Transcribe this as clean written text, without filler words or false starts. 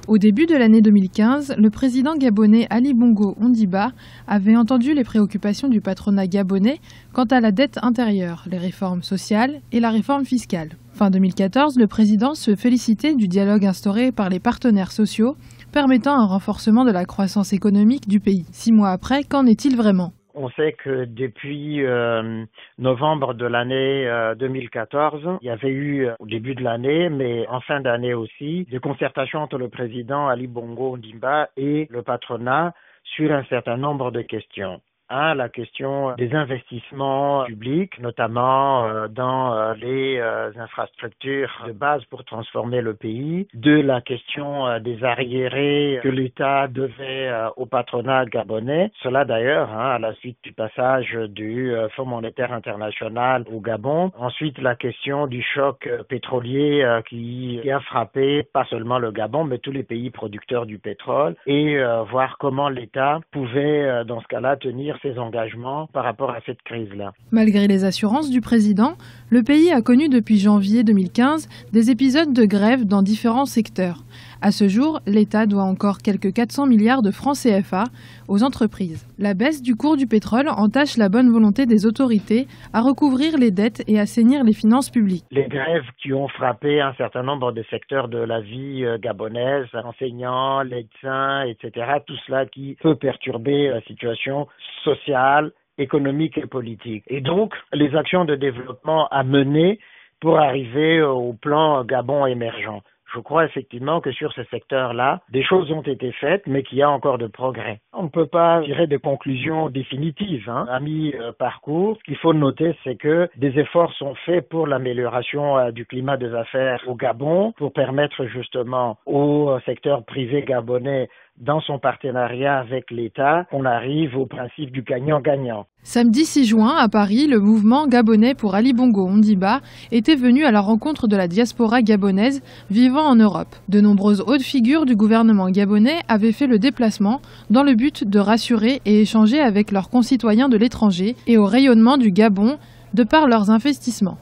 Au début de l'année 2015, le président gabonais Ali Bongo Ondimba avait entendu les préoccupations du patronat gabonais quant à la dette intérieure, les réformes sociales et la réforme fiscale. Fin 2014, le président se félicitait du dialogue instauré par les partenaires sociaux, permettant un renforcement de la croissance économique du pays. 6 mois après, qu'en est-il vraiment ? On sait que depuis novembre de l'année 2014, il y avait eu au début de l'année, mais en fin d'année aussi, des concertations entre le président Ali Bongo Ondimba et le patronat sur un certain nombre de questions. La question des investissements publics, notamment dans les infrastructures de base pour transformer le pays. 2, la question des arriérés que l'État devait au patronat gabonais. Cela d'ailleurs, à la suite du passage du Fonds monétaire international au Gabon. Ensuite, la question du choc pétrolier qui a frappé pas seulement le Gabon, mais tous les pays producteurs du pétrole. Et voir comment l'État pouvait, dans ce cas-là, tenir ses engagements par rapport à cette crise-là. Malgré les assurances du président, le pays a connu depuis janvier 2015 des épisodes de grève dans différents secteurs. À ce jour, l'État doit encore quelques 400 milliards de francs CFA aux entreprises. La baisse du cours du pétrole entache la bonne volonté des autorités à recouvrir les dettes et assainir les finances publiques. Les grèves qui ont frappé un certain nombre de secteurs de la vie gabonaise, enseignants, médecins, etc., tout cela qui peut perturber la situation sociale, économique et politique. Et donc, les actions de développement à mener pour arriver au plan Gabon émergent. Je crois effectivement que sur ce secteur-là, des choses ont été faites, mais qu'il y a encore de progrès. On ne peut pas tirer des conclusions définitives à mi-parcours. Ce qu'il faut noter, c'est que des efforts sont faits pour l'amélioration du climat des affaires au Gabon, pour permettre justement au secteur privé gabonais, dans son partenariat avec l'État, qu'on arrive au principe du gagnant-gagnant. Samedi 6 juin, à Paris, le mouvement gabonais pour Ali Bongo Ondimba était venu à la rencontre de la diaspora gabonaise vivant en Europe. De nombreuses hautes figures du gouvernement gabonais avaient fait le déplacement dans le but de rassurer et échanger avec leurs concitoyens de l'étranger et au rayonnement du Gabon de par leurs investissements.